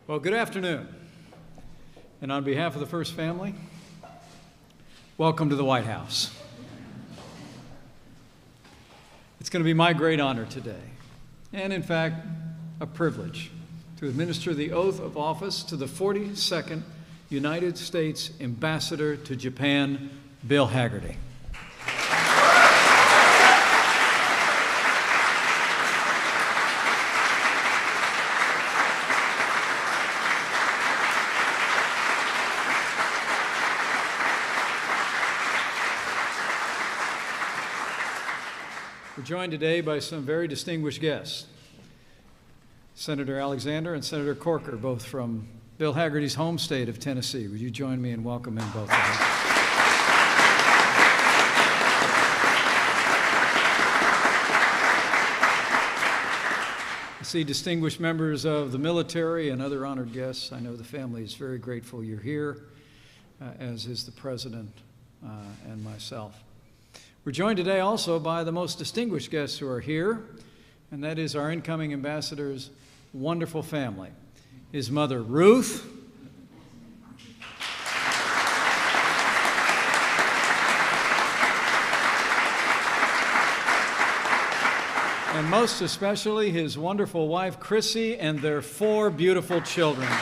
Well, good afternoon. And on behalf of the First Family, welcome to the White House. It's going to be my great honor today, and in fact, a privilege, to administer the oath of office to the 42nd United States Ambassador to Japan, Bill Hagerty. We're joined today by some very distinguished guests. Senator Alexander and Senator Corker, both from Bill Hagerty's home state of Tennessee. Would you join me in welcoming both of them? I see distinguished members of the military and other honored guests. I know the family is very grateful you're here, as is the President and myself. We're joined today also by the most distinguished guests who are here, and that is our incoming ambassador's wonderful family. His mother, Ruth, and most especially his wonderful wife, Chrissy, and their 4 beautiful children. If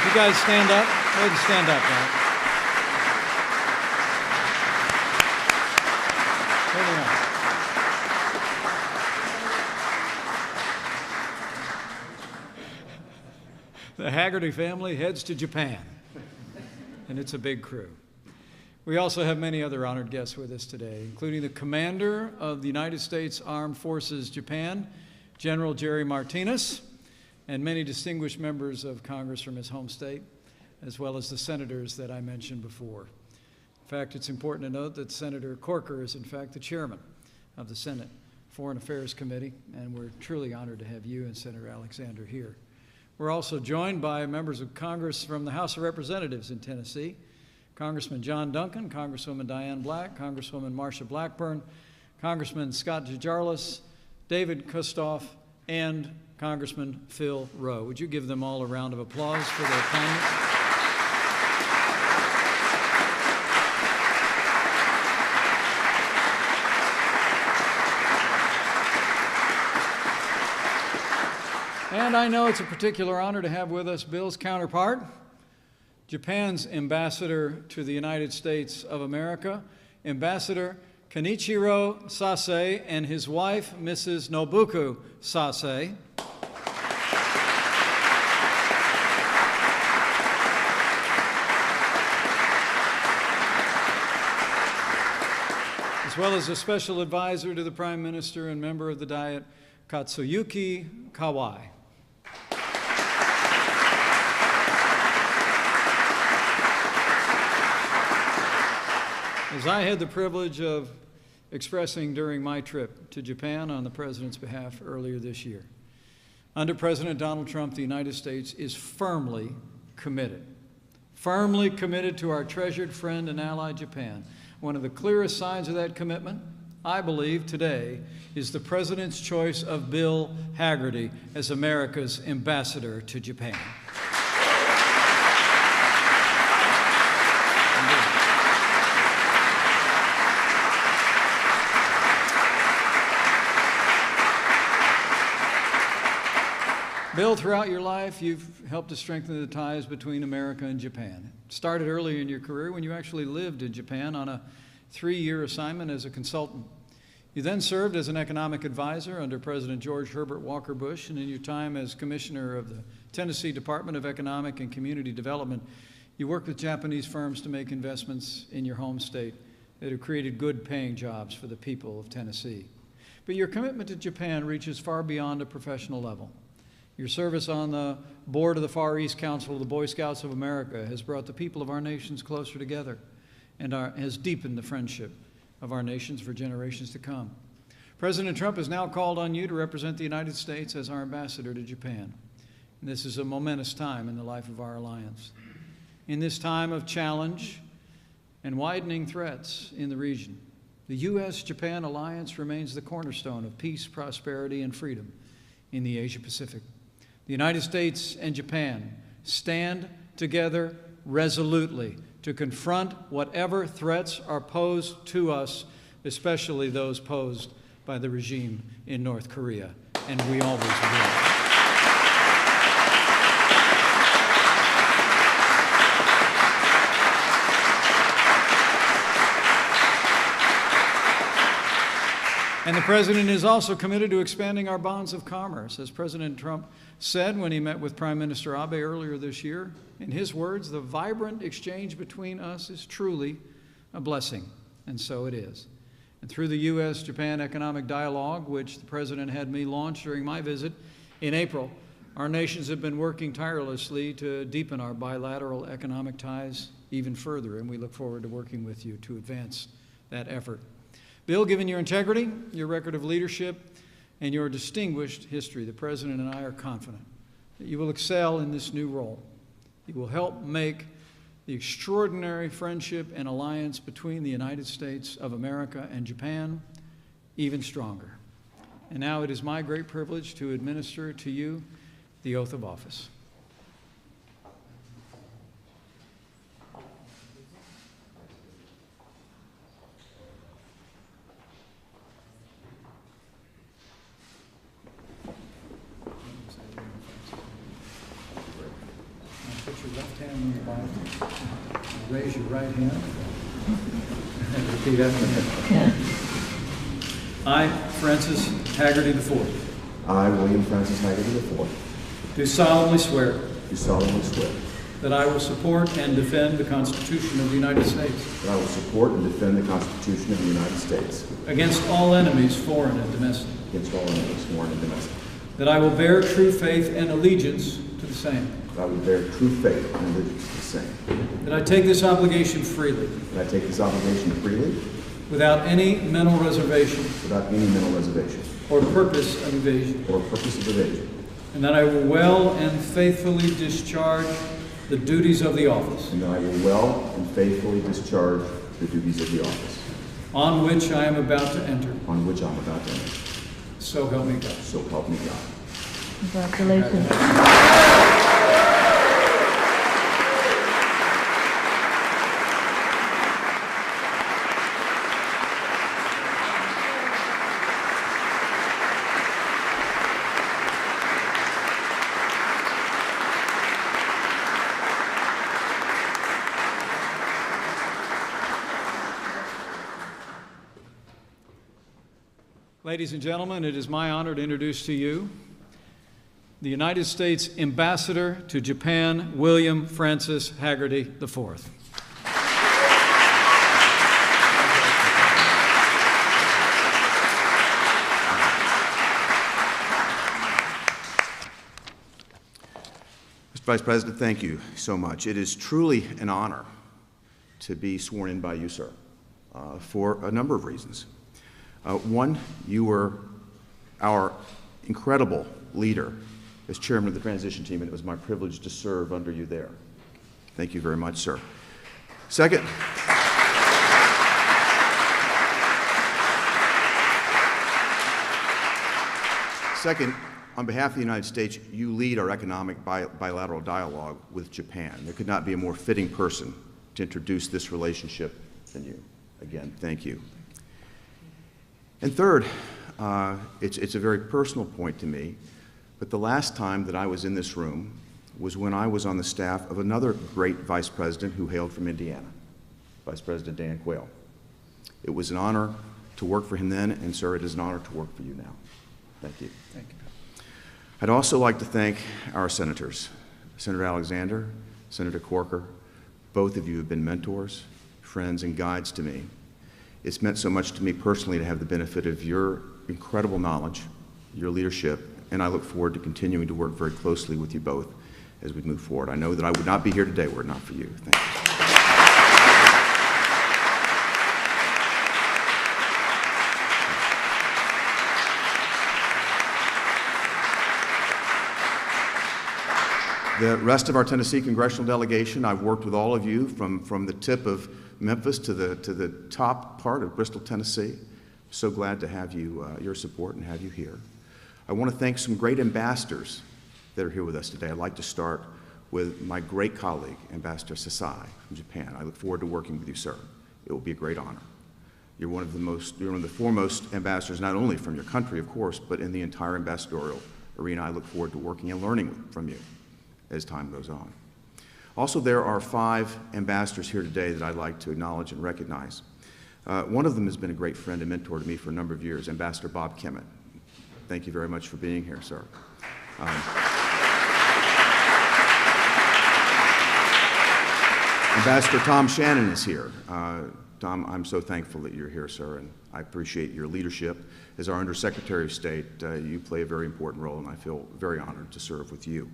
you guys stand up, go ahead and stand up, guys. The Hagerty family heads to Japan, and it's a big crew. We also have many other honored guests with us today, including the Commander of the United States Armed Forces Japan, General Jerry Martinez, and many distinguished members of Congress from his home state, as well as the senators that I mentioned before. In fact, it's important to note that Senator Corker is, in fact, the chairman of the Senate Foreign Affairs Committee, and we're truly honored to have you and Senator Alexander here. We're also joined by members of Congress from the House of Representatives in Tennessee, Congressman John Duncan, Congresswoman Diane Black, Congresswoman Marsha Blackburn, Congressman Scott DeJarlis, David Kustoff, and Congressman Phil Rowe. Would you give them all a round of applause for their kindness? And I know it's a particular honor to have with us Bill's counterpart, Japan's ambassador to the United States of America, Ambassador Kenichiro Sase, and his wife, Mrs. Nobuko Sase. As well as a special advisor to the Prime Minister and member of the Diet, Katsuyuki Kawai. As I had the privilege of expressing during my trip to Japan on the President's behalf earlier this year, under President Donald Trump, the United States is firmly committed to our treasured friend and ally, Japan. One of the clearest signs of that commitment, I believe, today is the President's choice of Bill Hagerty as America's ambassador to Japan. Bill, throughout your life, you've helped to strengthen the ties between America and Japan. It started early in your career when you actually lived in Japan on a 3-year assignment as a consultant. You then served as an economic advisor under President George Herbert Walker Bush, and in your time as commissioner of the Tennessee Department of Economic and Community Development, you worked with Japanese firms to make investments in your home state that have created good-paying jobs for the people of Tennessee. But your commitment to Japan reaches far beyond a professional level. Your service on the board of the Far East Council of the Boy Scouts of America has brought the people of our nations closer together and has deepened the friendship of our nations for generations to come. President Trump has now called on you to represent the United States as our ambassador to Japan. And this is a momentous time in the life of our alliance. In this time of challenge and widening threats in the region, the U.S.-Japan alliance remains the cornerstone of peace, prosperity, and freedom in the Asia-Pacific. The United States and Japan stand together resolutely to confront whatever threats are posed to us, especially those posed by the regime in North Korea, and we always will. And the President is also committed to expanding our bonds of commerce. As President Trump said when he met with Prime Minister Abe earlier this year, in his words, the vibrant exchange between us is truly a blessing, and so it is. And through the U.S.-Japan Economic Dialogue, which the President had me launch during my visit in April, our nations have been working tirelessly to deepen our bilateral economic ties even further, and we look forward to working with you to advance that effort. Bill, given your integrity, your record of leadership, and your distinguished history, the President and I are confident that you will excel in this new role. You will help make the extraordinary friendship and alliance between the United States of America and Japan even stronger. And now it is my great privilege to administer to you the oath of office. Put your left hand on the Bible. Raise your right hand. And repeat after me. I, Francis Hagerty IV. I, William Francis Hagerty IV. Do solemnly swear. Do solemnly swear. That I will support and defend the Constitution of the United States. That I will support and defend the Constitution of the United States. Against all enemies, foreign and domestic. Against all enemies, foreign and domestic. That I will bear true faith and allegiance to the same. That I will bear true faith and allegiance to the same. That I take this obligation freely. That I take this obligation freely. Without any mental reservation. Without any mental reservation. Or purpose of evasion. Or purpose of evasion. And that I will well and faithfully discharge the duties of the office. And that I will well and faithfully discharge the duties of the office. On which I am about to enter. On which I am about to enter. So help me God. So help me God. Congratulations. Ladies and gentlemen, it is my honor to introduce to you the United States Ambassador to Japan, William Francis Hagerty IV. Mr. Vice President, thank you so much. It is truly an honor to be sworn in by you, sir, for a number of reasons. One, you were our incredible leader as chairman of the transition team, and it was my privilege to serve under you there. Thank you very much, sir. Second, on behalf of the United States, you lead our economic bilateral dialogue with Japan. There could not be a more fitting person to introduce this relationship than you. Again, thank you. And third, it's a very personal point to me, but the last time that I was in this room was when I was on the staff of another great vice president who hailed from Indiana, Vice President Dan Quayle. It was an honor to work for him then, and sir, it is an honor to work for you now. Thank you. Thank you. I'd also like to thank our senators, Senator Alexander, Senator Corker. Both of you have been mentors, friends, and guides to me. It's meant so much to me personally to have the benefit of your incredible knowledge, your leadership, and I look forward to continuing to work very closely with you both as we move forward. I know that I would not be here today were it not for you. Thank you. The rest of our Tennessee congressional delegation, I've worked with all of you from the tip of Memphis to the top part of Bristol, Tennessee. So glad to have you, your support and have you here. I want to thank some great ambassadors that are here with us today. I'd like to start with my great colleague, Ambassador Sasai from Japan. I look forward to working with you, sir. It will be a great honor. You're one of the foremost ambassadors, not only from your country, of course, but in the entire ambassadorial arena. I look forward to working and learning from you as time goes on. Also, there are 5 ambassadors here today that I'd like to acknowledge and recognize. One of them has been a great friend and mentor to me for a number of years, Ambassador Bob Kemet. Thank you very much for being here, sir. Ambassador Tom Shannon is here. Tom, I'm so thankful that you're here, sir, and I appreciate your leadership. As our Undersecretary of State, you play a very important role, and I feel very honored to serve with you.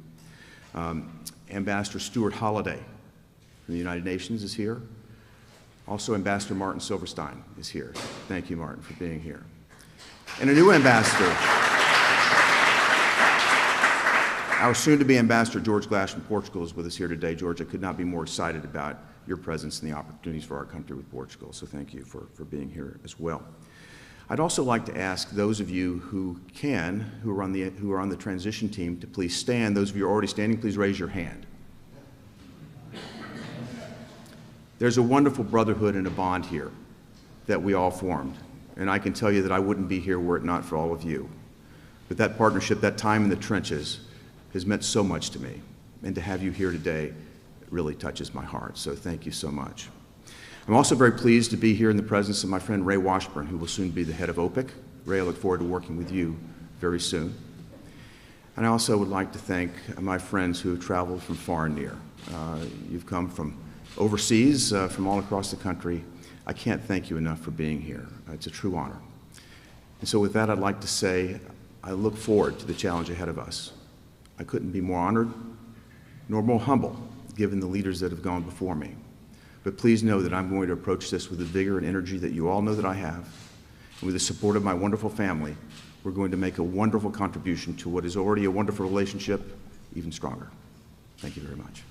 Ambassador Stuart Holliday from the United Nations is here. Also, Ambassador Martin Silverstein is here. Thank you, Martin, for being here. And a new ambassador, our soon-to-be Ambassador George Glass from Portugal is with us here today. George, I could not be more excited about your presence and the opportunities for our country with Portugal, so thank you for being here as well. I'd also like to ask those of you who are on the transition team to please stand. Those of you who are already standing, please raise your hand. There's a wonderful brotherhood and a bond here that we all formed, and I can tell you that I wouldn't be here were it not for all of you. But that partnership, that time in the trenches, has meant so much to me, and to have you here today really touches my heart, so thank you so much. I'm also very pleased to be here in the presence of my friend Ray Washburn, who will soon be the head of OPIC. Ray, I look forward to working with you very soon. And I also would like to thank my friends who have traveled from far and near. You've come from overseas, from all across the country. I can't thank you enough for being here. It's a true honor. And so with that, I'd like to say I look forward to the challenge ahead of us. I couldn't be more honored nor more humble, given the leaders that have gone before me. But please know that I'm going to approach this with the vigor and energy that you all know that I have. And with the support of my wonderful family, we're going to make a wonderful contribution to what is already a wonderful relationship even stronger. Thank you very much.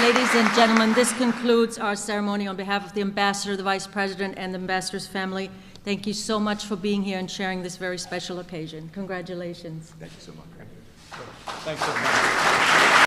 Ladies and gentlemen, this concludes our ceremony on behalf of the Ambassador, the Vice President, and the Ambassador's family. Thank you so much for being here and sharing this very special occasion. Congratulations. Thank you so much. Thanks so much.